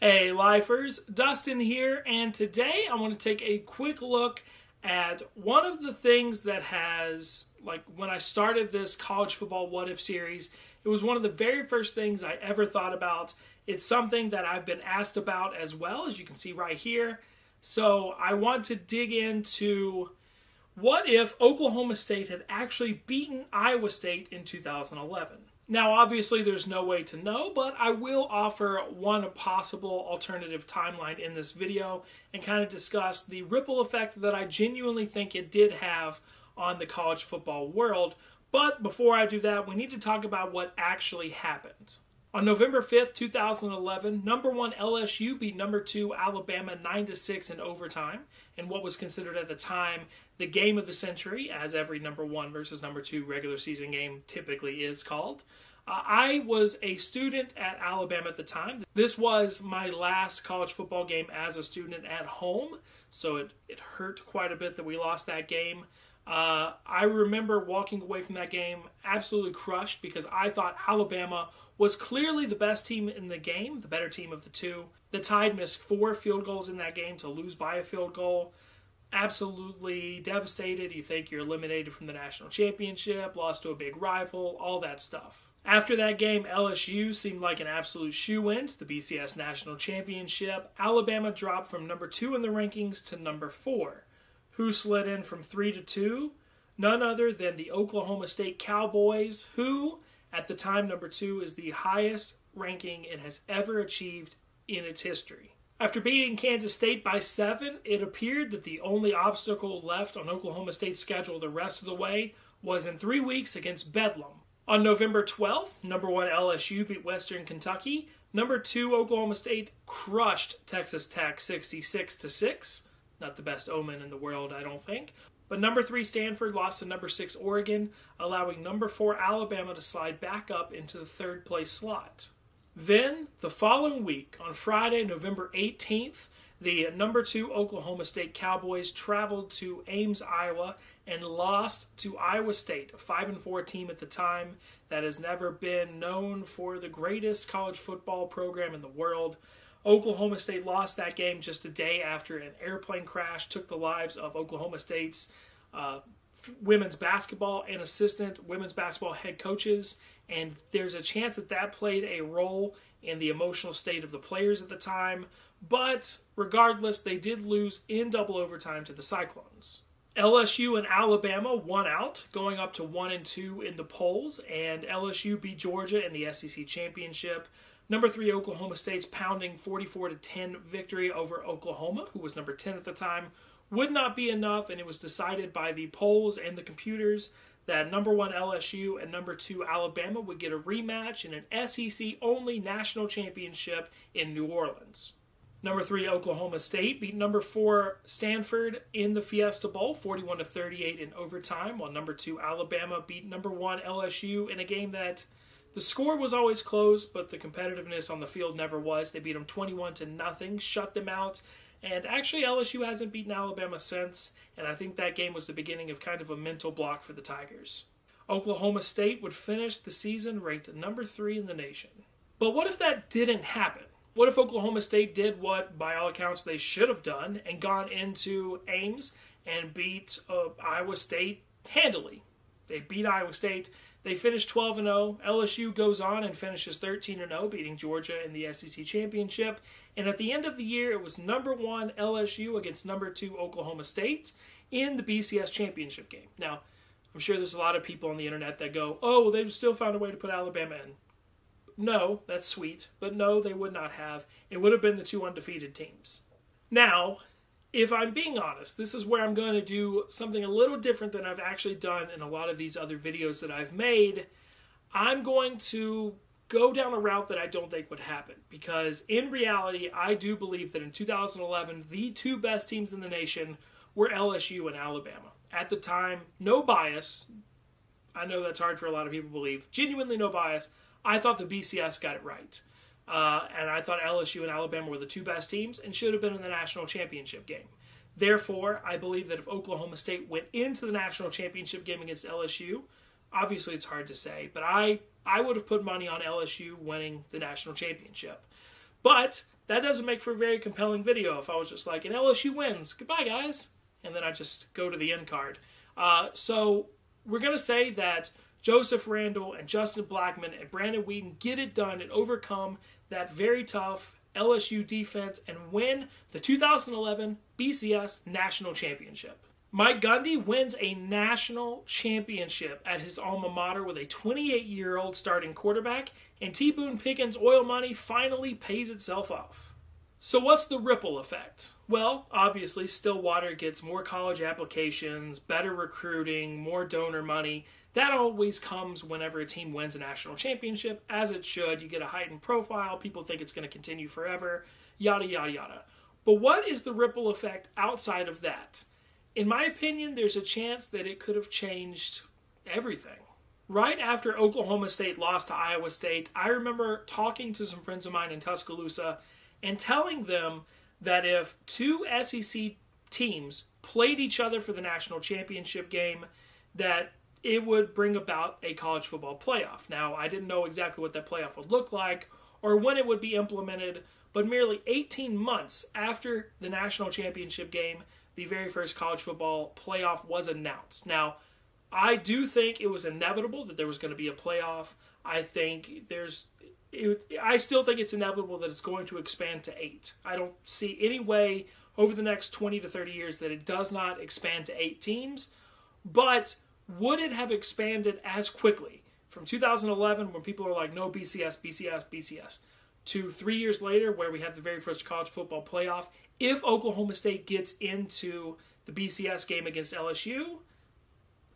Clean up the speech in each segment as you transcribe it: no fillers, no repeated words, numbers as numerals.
Hey lifers, Dustin here, and today I want to take a quick look at one of the things that has, when I started this college football what if series, it was one of the very first things I ever thought about. It's something that I've been asked about as well, as you can see right here. So I want to dig into what if Oklahoma State had actually beaten Iowa State in 2011. Now, obviously, there's no way to know, but I will offer one possible alternative timeline in this video and kind of discuss the ripple effect that I genuinely think it did have on the college football world. But before I do that, we need to talk about what actually happened. On November 5th, 2011, number 1 LSU beat number 2 Alabama 9-6 in overtime in what was considered at the time the game of the century, as every number 1 versus number 2 regular season game typically is called. I was a student at Alabama at the time. This was my last college football game as a student at home, so it hurt quite a bit that we lost that game. I remember walking away from that game absolutely crushed because I thought Alabama was clearly the best team in the game, the better team of the two. The Tide missed 4 field goals in that game to lose by a field goal. Absolutely devastated. You think you're eliminated from the national championship, lost to a big rival, all that stuff. After that game, LSU seemed like an absolute shoo-in to the BCS National Championship. Alabama dropped from number 2 in the rankings to number 4. Who slid in from 3 to 2? None other than the Oklahoma State Cowboys, who, at the time, number 2 is the highest ranking it has ever achieved in its history. After beating Kansas State by 7, it appeared that the only obstacle left on Oklahoma State's schedule the rest of the way was in 3 weeks against Bedlam. On November 12th, number 1 LSU beat Western Kentucky. Number 2 Oklahoma State crushed Texas Tech 66-6. Not the best omen in the world, I don't think. But number 3 Stanford lost to number 6 Oregon, allowing number 4 Alabama to slide back up into the 3rd place slot. Then, the following week, on Friday, November 18th, the number 2 Oklahoma State Cowboys traveled to Ames, Iowa, and lost to Iowa State, a 5-4 team at the time that has never been known for the greatest college football program in the world. Oklahoma State lost that game just a day after an airplane crash took the lives of Oklahoma State's women's basketball and assistant women's basketball head coaches, and there's a chance that that played a role in the emotional state of the players at the time, but regardless, they did lose in double overtime to the Cyclones. LSU and Alabama won out, going up to 1-2 in the polls, and LSU beat Georgia in the SEC championship. Number 3 Oklahoma State's pounding 44-10 victory over Oklahoma, who was number 10 at the time, would not be enough, and it was decided by the polls and the computers that number 1 LSU and number 2 Alabama would get a rematch in an SEC-only national championship in New Orleans. Number 3 Oklahoma State beat number 4 Stanford in the Fiesta Bowl 41-38 in overtime, while number 2 Alabama beat number 1 LSU in a game that the score was always close, but the competitiveness on the field never was. They beat them 21-0, shut them out, and actually LSU hasn't beaten Alabama since, and I think that game was the beginning of kind of a mental block for the Tigers. Oklahoma State would finish the season ranked number 3 in the nation. But what if that didn't happen? What if Oklahoma State did what, by all accounts, they should have done and gone into Ames and beat Iowa State handily? They beat Iowa State. They finished 12-0. LSU goes on and finishes 13-0, beating Georgia in the SEC championship. And at the end of the year, it was number 1 LSU against number 2 Oklahoma State in the BCS championship game. Now, I'm sure there's a lot of people on the internet that go, oh, well, they've still found a way to put Alabama in. No, that's sweet, but no, they would not have. It would have been the 2 undefeated teams. Now, if I'm being honest, this is where I'm going to do something a little different than I've actually done in a lot of these other videos that I've made. I'm going to go down a route that I don't think would happen, because in reality, I do believe that in 2011, the 2 best teams in the nation were LSU and Alabama. At the time, no bias. I know that's hard for a lot of people to believe. Genuinely no bias. I thought the BCS got it right. And I thought LSU and Alabama were the 2 best teams and should have been in the national championship game. Therefore, I believe that if Oklahoma State went into the national championship game against LSU, obviously it's hard to say, but I would have put money on LSU winning the national championship. But that doesn't make for a very compelling video if I was just like, and LSU wins, goodbye guys, and then I just go to the end card. So we're going to say that Joseph Randall and Justin Blackman and Brandon Whedon get it done and overcome that very tough LSU defense and win the 2011 BCS National Championship. Mike Gundy wins a national championship at his alma mater with a 28-year-old starting quarterback, and T. Boone Pickens' oil money finally pays itself off. So what's the ripple effect? Well, obviously, Stillwater gets more college applications, better recruiting, more donor money. That always comes whenever a team wins a national championship, as it should. You get a heightened profile, people think it's going to continue forever, yada, yada, yada. But what is the ripple effect outside of that? In my opinion, there's a chance that it could have changed everything. Right after Oklahoma State lost to Iowa State, I remember talking to some friends of mine in Tuscaloosa and telling them that if two SEC teams played each other for the national championship game, that it would bring about a college football playoff. Now, I didn't know exactly what that playoff would look like or when it would be implemented, but merely 18 months after the national championship game, the very first college football playoff was announced. Now, I do think it was inevitable that there was going to be a playoff. I still think it's inevitable that it's going to expand to 8. I don't see any way over the next 20 to 30 years that it does not expand to 8 teams. But would it have expanded as quickly from 2011 when people are like, no, BCS, BCS, BCS, to 3 years later where we have the very first college football playoff? If Oklahoma State gets into the BCS game against LSU,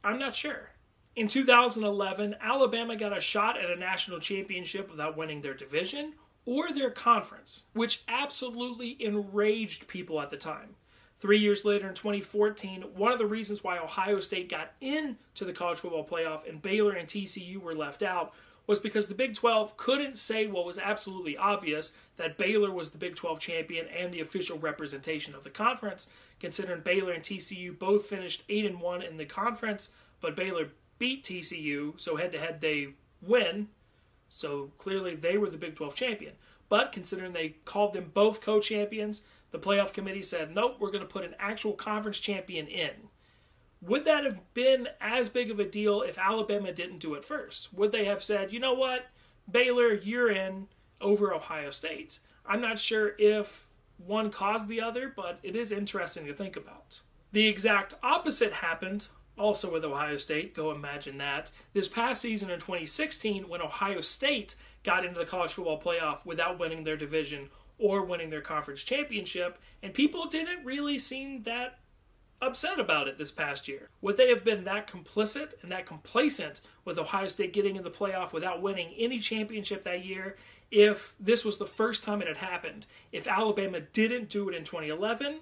I'm not sure. In 2011, Alabama got a shot at a national championship without winning their division or their conference, which absolutely enraged people at the time. 3 years later, in 2014, one of the reasons why Ohio State got into the college football playoff and Baylor and TCU were left out was because the Big 12 couldn't say what was absolutely obvious, that Baylor was the Big 12 champion and the official representation of the conference, considering Baylor and TCU both finished 8-1 in the conference, but Baylor beat TCU, so head-to-head they win, so clearly they were the Big 12 champion. But considering they called them both co-champions, the playoff committee said, nope, we're going to put an actual conference champion in. Would that have been as big of a deal if Alabama didn't do it first? Would they have said, you know what, Baylor, you're in over Ohio State? I'm not sure if one caused the other, but it is interesting to think about. The exact opposite happened also with Ohio State. Go imagine that. This past season in 2016, when Ohio State got into the college football playoff without winning their division or winning their conference championship, and people didn't really seem that upset about it this past year. Would they have been that complicit and that complacent with Ohio State getting in the playoff without winning any championship that year if this was the first time it had happened? If Alabama didn't do it in 2011,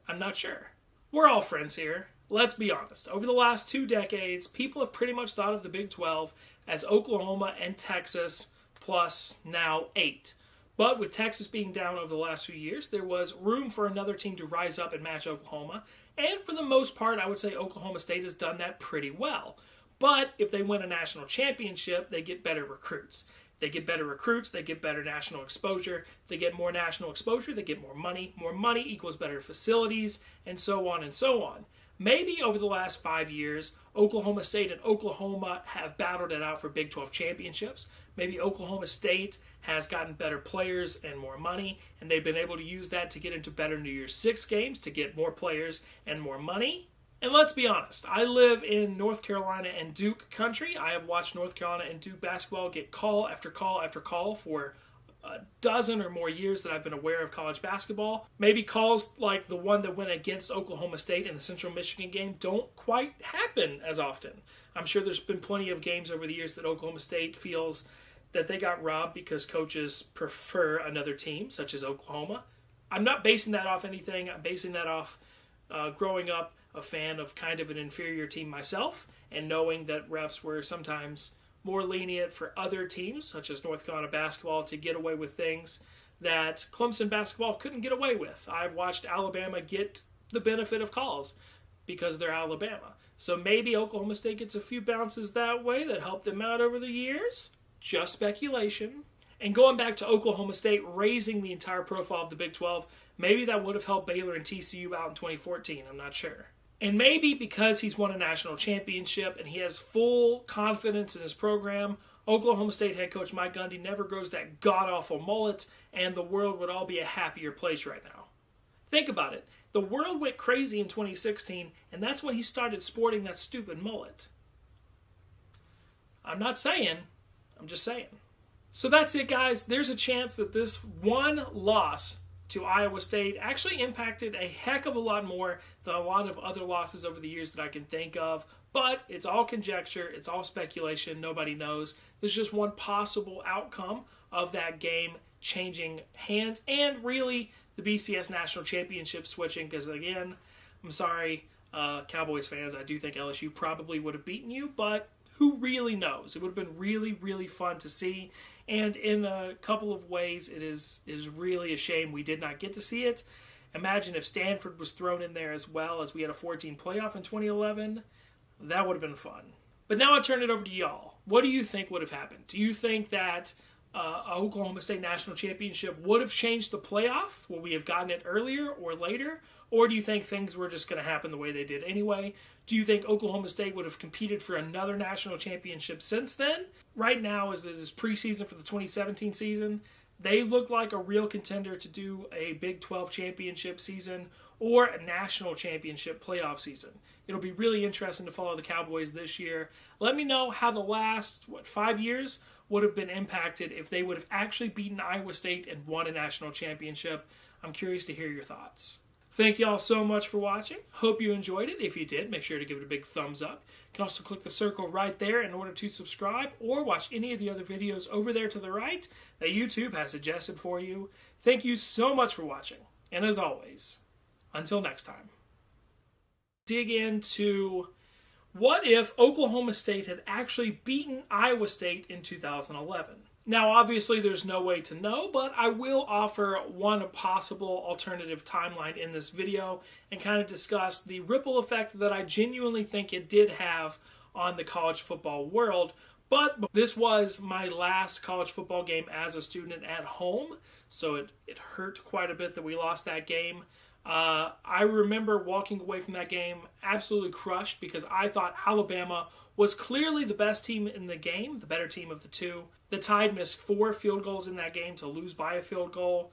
I'm not sure. We're all friends here. Let's be honest. Over the last 2 decades, people have pretty much thought of the Big 12 as Oklahoma and Texas plus now 8. But with Texas being down over the last few years, there was room for another team to rise up and match Oklahoma. And for the most part, I would say Oklahoma State has done that pretty well. But if they win a national championship, they get better recruits. If they get better recruits, they get better national exposure. If they get more national exposure, they get more money. More money equals better facilities, and so on and so on. Maybe over the last 5 years, Oklahoma State and Oklahoma have battled it out for Big 12 championships. Maybe Oklahoma State has gotten better players and more money, and they've been able to use that to get into better New Year's Six games, to get more players and more money. And let's be honest, I live in North Carolina and Duke country. I have watched North Carolina and Duke basketball get call after call after call for a dozen or more years that I've been aware of college basketball. Maybe calls like the one that went against Oklahoma State in the Central Michigan game don't quite happen as often. I'm sure there's been plenty of games over the years that Oklahoma State feels that they got robbed because coaches prefer another team, such as Oklahoma. I'm not basing that off anything. I'm basing that off growing up a fan of kind of an inferior team myself, and knowing that refs were sometimes more lenient for other teams, such as North Carolina basketball, to get away with things that Clemson basketball couldn't get away with. I've watched Alabama get the benefit of calls because they're Alabama. So maybe Oklahoma State gets a few bounces that way that help them out over the years. Just speculation. And going back to Oklahoma State raising the entire profile of the Big 12, maybe that would have helped Baylor and TCU out in 2014. I'm not sure. And maybe because he's won a national championship and he has full confidence in his program, Oklahoma State head coach Mike Gundy never grows that god-awful mullet, and the world would all be a happier place right now. Think about it. The world went crazy in 2016, and that's when he started sporting that stupid mullet. I'm not saying, I'm just saying. So that's it, guys. There's a chance that this one loss to Iowa State actually impacted a heck of a lot more than a lot of other losses over the years that I can think of. But it's all conjecture. It's all speculation. Nobody knows. There's just one possible outcome of that game changing hands and really the BCS National Championship switching. Because, again, I'm sorry, Cowboys fans, I do think LSU probably would have beaten you. But who really knows? It would have been really, really fun to see. And in a couple of ways, it is really a shame we did not get to see it. Imagine if Stanford was thrown in there as well, as we had a 14 playoff in 2011. That would have been fun. But now I turn it over to y'all. What do you think would have happened? Do you think that Oklahoma State National Championship would have changed the playoff? Would we have gotten it earlier or later? Or do you think things were just going to happen the way they did anyway? Do you think Oklahoma State would have competed for another national championship since then? Right now, as it is preseason for the 2017 season, they look like a real contender to do a Big 12 championship season or a national championship playoff season. It'll be really interesting to follow the Cowboys this year. Let me know how the last, 5 years would have been impacted if they would have actually beaten Iowa State and won a national championship. I'm curious to hear your thoughts. Thank you all so much for watching. Hope you enjoyed it. If you did, make sure to give it a big thumbs up. You can also click the circle right there in order to subscribe or watch any of the other videos over there to the right that YouTube has suggested for you. Thank you so much for watching. And as always, until next time. Dig into what if Oklahoma State had actually beaten Iowa State in 2011. Now, obviously, there's no way to know, but I will offer one possible alternative timeline in this video and kind of discuss the ripple effect that I genuinely think it did have on the college football world. But this was my last college football game as a student at home, so it hurt quite a bit that we lost that game. I remember walking away from that game absolutely crushed because I thought Alabama was clearly the best team in the game, the better team of the two. The Tide missed 4 field goals in that game to lose by a field goal.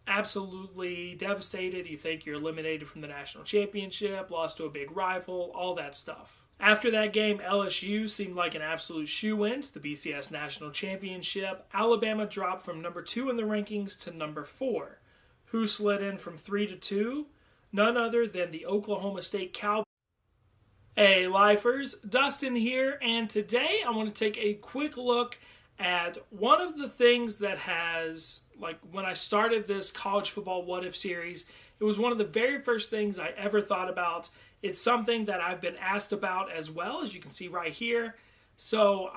Absolutely devastated. You think you're eliminated from the national championship, lost to a big rival, all that stuff. After that game, LSU seemed like an absolute shoo-in to the BCS National Championship. Alabama dropped from number 2 in the rankings to number 4. Who slid in from 3 to 2? None other than the Oklahoma State Cowboys. Hey, lifers, Dustin here, and today I want to take a quick look at one of the things that has, when I started this college football what if series, it was one of the very first things I ever thought about. It's something that I've been asked about as well, as you can see right here. So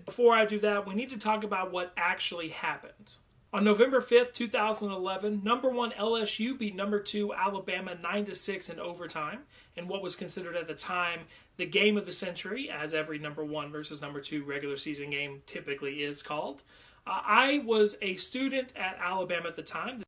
before I do that, we need to talk about what actually happened. On November 5th, 2011, number 1 LSU beat number 2 Alabama 9-6 in overtime in what was considered at the time the game of the century, as every number 1 versus number 2 regular season game typically is called. I was a student at Alabama at the time.